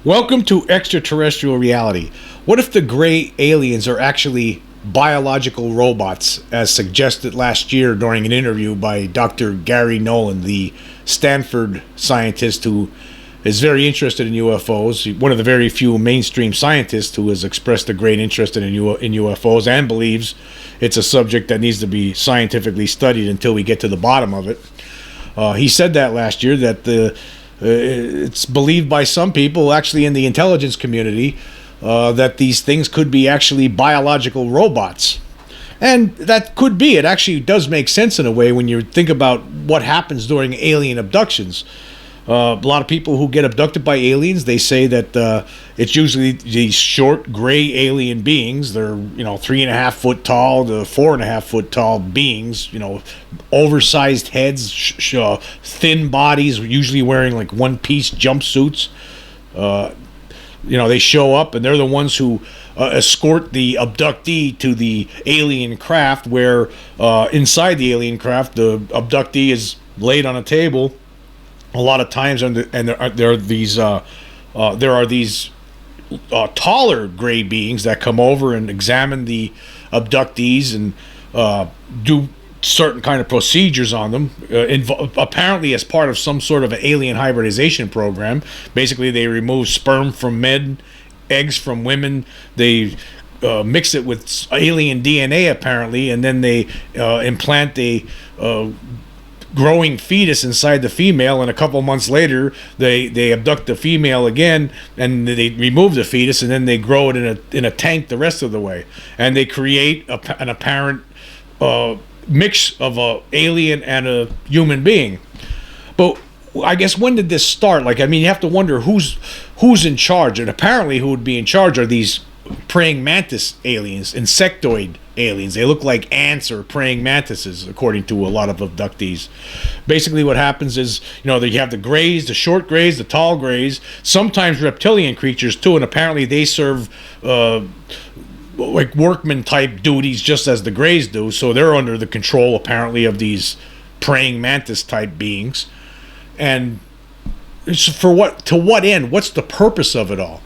Welcome to Extraterrestrial Reality. What if the gray aliens are actually biological robots, as suggested last year during an interview by Dr. Gary Nolan, the Stanford scientist who is very interested in UFOs, one of the very few mainstream scientists who has expressed a great interest in UFOs and believes it's a subject that needs to be scientifically studied until we get to the bottom of it. He said that last year, that it's believed by some people, actually in the intelligence community, that these things could be actually biological robots. And that could be. It actually does make sense in a way when you think about what happens during alien abductions. A lot of people who get abducted by aliens, they say that it's usually these short gray alien beings. They're 3.5 foot tall to 4.5 foot tall beings. Oversized heads, thin bodies, usually wearing like one-piece jumpsuits. They show up and they're the ones who escort the abductee to the alien craft, where inside the alien craft the abductee is laid on a table. A lot of times, there are these taller gray beings that come over and examine the abductees and do certain kind of procedures on them, apparently as part of some sort of an alien hybridization program. Basically, they remove sperm from men, eggs from women. They mix it with alien DNA, apparently, and then they implant a growing fetus inside the female, and a couple months later they abduct the female again and they remove the fetus, and then they grow it in a tank the rest of the way, and they create an apparent mix of a alien and a human being. But I guess, when did this start? You have to wonder who's in charge, and apparently who would be in charge are these praying mantis aliens, insectoid aliens. They look like ants or praying mantises, according to a lot of abductees. Basically what happens is, you have the grays, the short grays, the tall grays, sometimes reptilian creatures too, and apparently they serve like workman type duties just as the grays do, so they're under the control apparently of these praying mantis type beings. And it's to what end? What's the purpose of it all?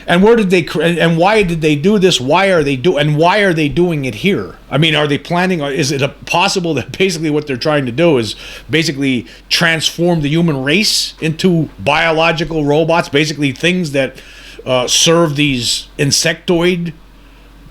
And where did they, and why did they do this? Why are they doing it here? Are they planning, or is it possible that basically what they're trying to do is basically transform the human race into biological robots, basically things that serve these insectoid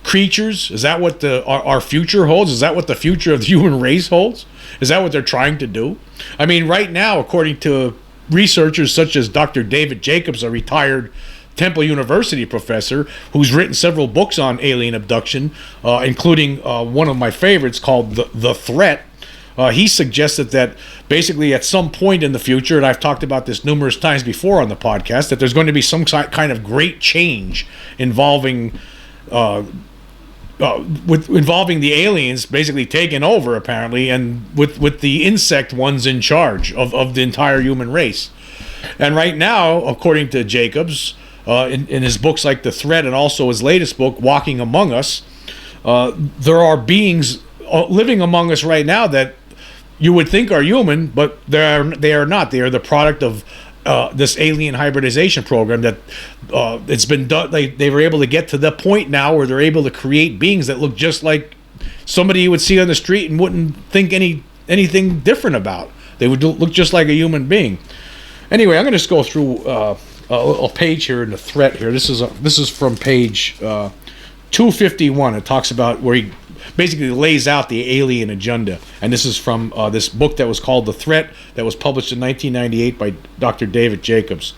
creatures? Is that what our future holds? Is that what the future of the human race holds? Is that what they're trying to do? Right now, according to researchers such as Dr. David Jacobs, a retired Temple University professor who's written several books on alien abduction, including one of my favorites called The Threat. He suggested that basically at some point in the future, and I've talked about this numerous times before on the podcast, that there's going to be some kind of great change involving the aliens basically taking over, apparently, and with the insect ones in charge of the entire human race. And right now, according to Jacobs, in his books like The Threat and also his latest book, Walking Among Us, there are beings living among us right now that you would think are human, but they are not. They are the product of this alien hybridization program that it's been done. They were able to get to the point now where they're able to create beings that look just like somebody you would see on the street and wouldn't think anything different about. They would look just like a human being. Anyway, I'm going to just go through a page here in The Threat here. This is from page 251. It talks about where he basically lays out the alien agenda, and this is from this book that was called The Threat, that was published in 1998 by Dr. David Jacobs.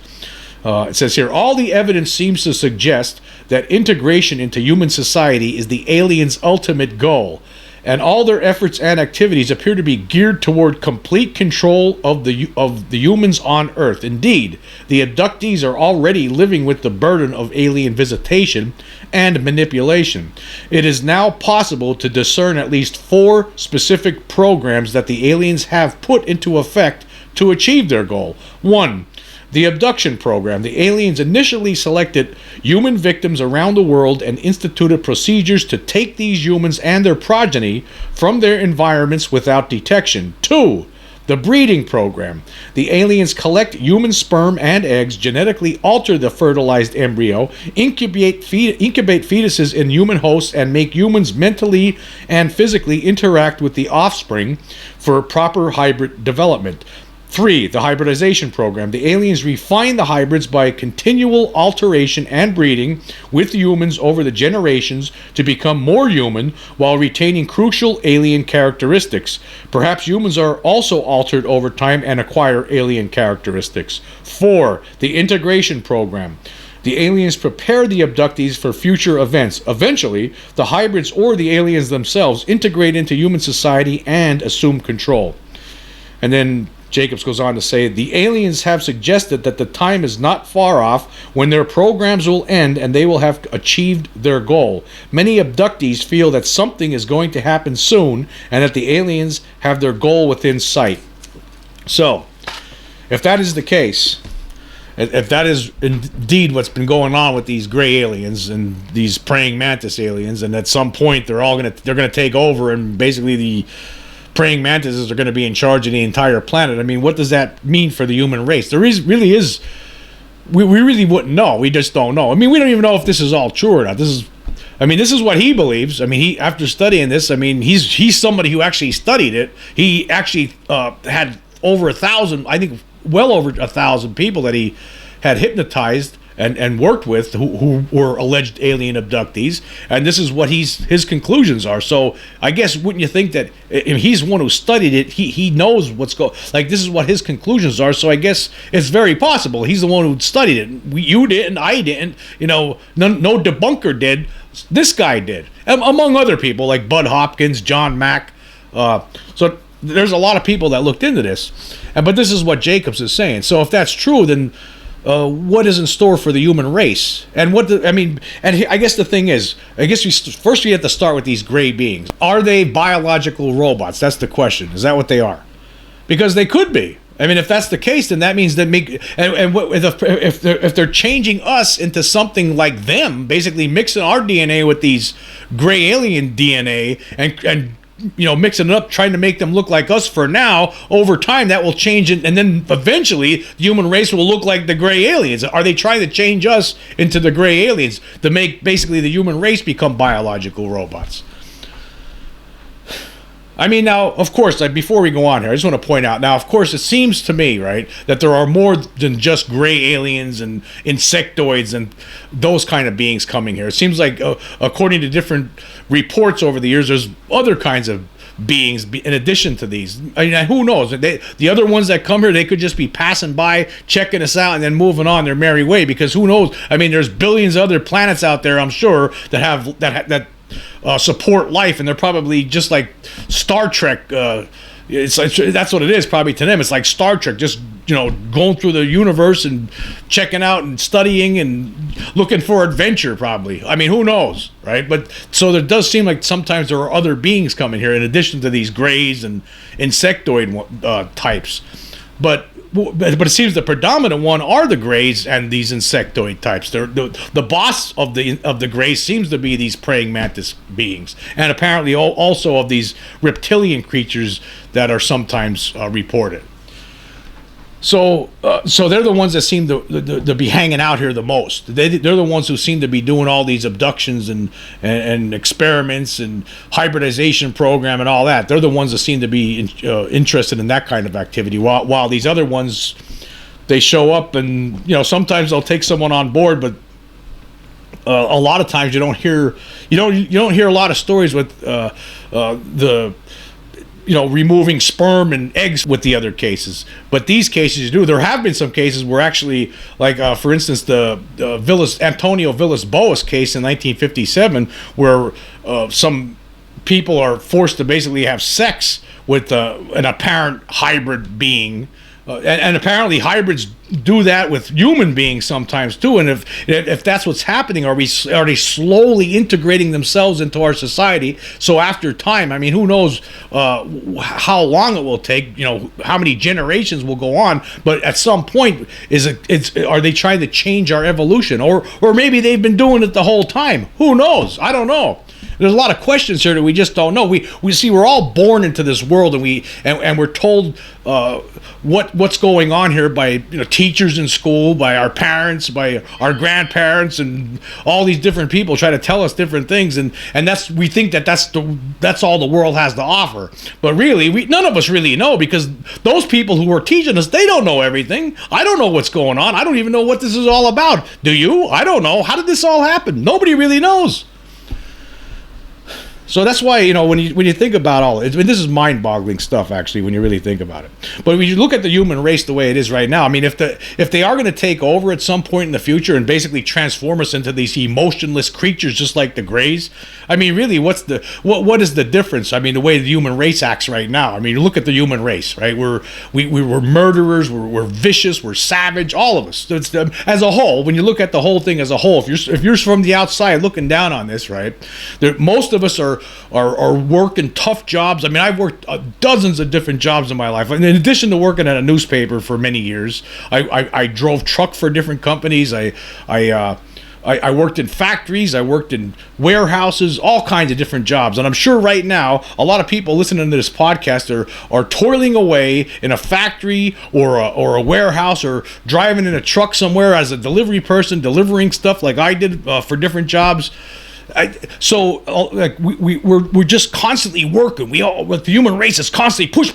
It says here, all the evidence seems to suggest that integration into human society is the aliens' ultimate goal, and all their efforts and activities appear to be geared toward complete control of the humans on Earth. Indeed, the abductees are already living with the burden of alien visitation and manipulation. It is now possible to discern at least 4 specific programs that the aliens have put into effect to achieve their goal. 1. The abduction program. The aliens initially selected human victims around the world and instituted procedures to take these humans and their progeny from their environments without detection. 2. The breeding program. The aliens collect human sperm and eggs, genetically alter the fertilized embryo, incubate fetuses in human hosts, and make humans mentally and physically interact with the offspring for proper hybrid development. 3. The hybridization program. The aliens refine the hybrids by continual alteration and breeding with humans over the generations to become more human while retaining crucial alien characteristics. Perhaps humans are also altered over time and acquire alien characteristics. 4. The integration program. The aliens prepare the abductees for future events. Eventually, the hybrids or the aliens themselves integrate into human society and assume control. And then Jacobs goes on to say, the aliens have suggested that the time is not far off when their programs will end and they will have achieved their goal. Many abductees feel that something is going to happen soon and that the aliens have their goal within sight. So, if that is the case, if that is indeed what's been going on with these gray aliens and these praying mantis aliens, and at some point they're gonna take over, and basically the praying mantises are going to be in charge of the entire planet. I mean, what does that mean for the human race? We really wouldn't know. We just don't know. I mean, we don't even know if this is all true or not. This is what he believes. I mean, after studying this, I mean, he's somebody who actually studied it. He actually had over 1,000, I think well over 1,000 people that he had hypnotized and worked with who were alleged alien abductees, and this is what his conclusions are. So I guess, wouldn't you think that if he's one who studied it, he knows what's going, like, this is what his conclusions are. So I guess it's very possible he's the one who studied it. You didn't, I didn't, no debunker did. This guy did, among other people like Bud Hopkins, John Mack. So there's a lot of people that looked into this, but this is what Jacobs is saying. So if that's true, then what is in store for the human race? And I guess the thing is, we have to start with these gray beings. Are they biological robots? That's the question. Is that what they are? Because they could be. I mean, if that's the case, then that means if they're changing us into something like them, basically mixing our DNA with these gray alien DNA and mixing it up, trying to make them look like us for now, over time that will change it, and then eventually the human race will look like the gray aliens. Are they trying to change us into the gray aliens to make basically the human race become biological robots? I mean, now, of course, before we go on here, I just want to point out, now, of course, it seems to me, right, that there are more than just gray aliens and insectoids and those kind of beings coming here. It seems like, according to different reports over the years, there's other kinds of beings in addition to these. I mean, who knows? The other ones that come here, they could just be passing by, checking us out, and then moving on their merry way, because who knows? I mean, there's billions of other planets out there, I'm sure, that have that support life, and they're probably just like Star Trek. That's what it is probably to them. It's like Star Trek, just going through the universe and checking out and studying and looking for adventure, probably. I mean, who knows, right? But so there does seem like sometimes there are other beings coming here in addition to these grays and insectoid types. But it seems the predominant one are the grays and these insectoid types. The boss of the grays seems to be these praying mantis beings, and apparently also of these reptilian creatures that are sometimes reported. So they're the ones that seem to be hanging out here the most. They're the ones who seem to be doing all these abductions and experiments and hybridization program and all that. They're the ones that seem to be interested in that kind of activity. While these other ones, they show up and sometimes they'll take someone on board, but a lot of times you don't hear a lot of stories with the removing sperm and eggs with the other cases. But these cases you do. There have been some cases where actually, like for instance, the Antonio Villas-Boas case in 1957, where some people are forced to basically have sex with an apparent hybrid being. And apparently hybrids do that with human beings sometimes too. And if that's what's happening, are they slowly integrating themselves into our society? So after time, I mean, who knows how long it will take? How many generations will go on? But at some point, are they trying to change our evolution, or maybe they've been doing it the whole time? Who knows? I don't know. There's a lot of questions here that we just don't know. We see we're all born into this world, and we're told what's going on here by teachers in school, by our parents, by our grandparents, and all these different people try to tell us different things, and we think that's all the world has to offer. But really, none of us really know, because those people who are teaching us, they don't know everything. I don't know what's going on. I don't even know what this is all about. Do you? I don't know. How did this all happen? Nobody really knows. So that's why, when you think about all it, this is mind-boggling stuff, actually, when you really think about it. But when you look at the human race the way it is right now, I mean, if they are going to take over at some point in the future and basically transform us into these emotionless creatures just like the Greys, I mean, really, what is the difference? I mean, the way the human race acts right now. I mean, look at the human race, right? We're murderers, we're vicious, we're savage, all of us. As a whole, when you look at the whole thing as a whole, if you're from the outside looking down on this, right, most of us are working tough jobs. I mean, I've worked dozens of different jobs in my life. In addition to working at a newspaper for many years, I drove truck for different companies. I worked in factories. I worked in warehouses, all kinds of different jobs. And I'm sure right now, a lot of people listening to this podcast are toiling away in a factory or a warehouse, or driving in a truck somewhere as a delivery person, delivering stuff like I did for different jobs. We're just constantly working. The human race is constantly push,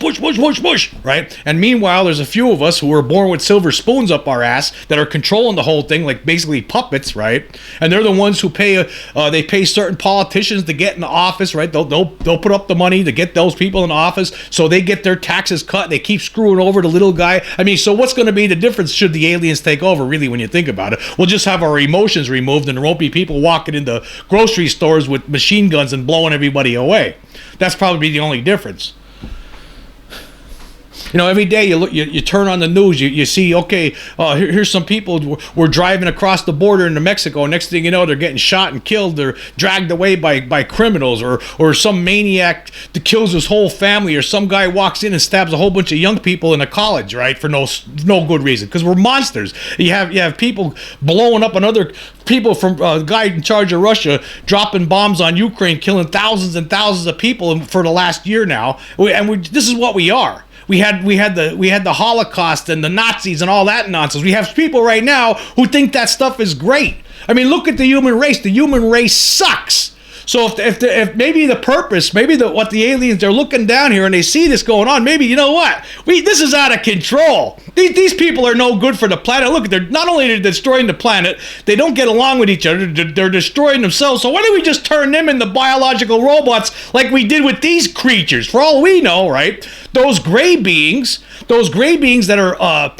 right? And meanwhile, there's a few of us who were born with silver spoons up our ass that are controlling the whole thing, like basically puppets, right? And they're the ones who they pay certain politicians to get in the office, right? They'll put up the money to get those people in office, so they get their taxes cut. They keep screwing over the little guy. I mean, so what's going to be the difference should the aliens take over? Really, when you think about it, we'll just have our emotions removed, and there won't be people walking into grocery stores with machine guns and blowing everybody away. That's probably the only difference. Every day you turn on the news, you see, okay, here's some people were driving across the border into Mexico. Next thing you know, they're getting shot and killed. They're dragged away by criminals, or some maniac that kills his whole family, or some guy walks in and stabs a whole bunch of young people in a college, right, for no good reason, because we're monsters. You have people blowing up another people, from a guy in charge of Russia dropping bombs on Ukraine, killing thousands and thousands of people for the last year now. This is what we are. We had the Holocaust and the Nazis and all that nonsense. We have people right now who think that stuff is great. I mean, look at the human race. The human race sucks. So if maybe the purpose, what the aliens, they're looking down here and they see this going on, maybe, this is out of control. These people are no good for the planet. Look, they're not only destroying the planet, they don't get along with each other, they're destroying themselves. So why don't we just turn them into biological robots like we did with these creatures? For all we know, right? Those gray beings that are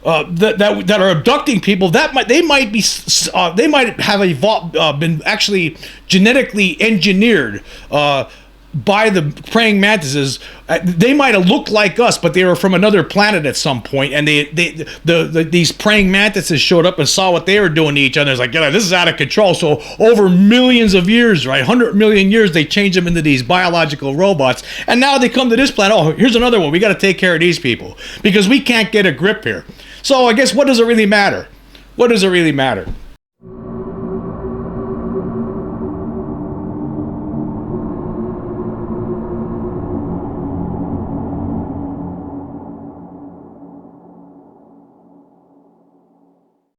that are abducting people, they might have evolved, been actually genetically engineered by the praying mantises. They might have looked like us, but they were from another planet at some point, and these praying mantises showed up and saw what they were doing to each other. It's like, this is out of control. So over millions of years, right, 100 million years, they changed them into these biological robots, and now they come to this planet. Oh, here's another one. We got to take care of these people because we can't get a grip here. So I guess, what does it really matter? What does it really matter?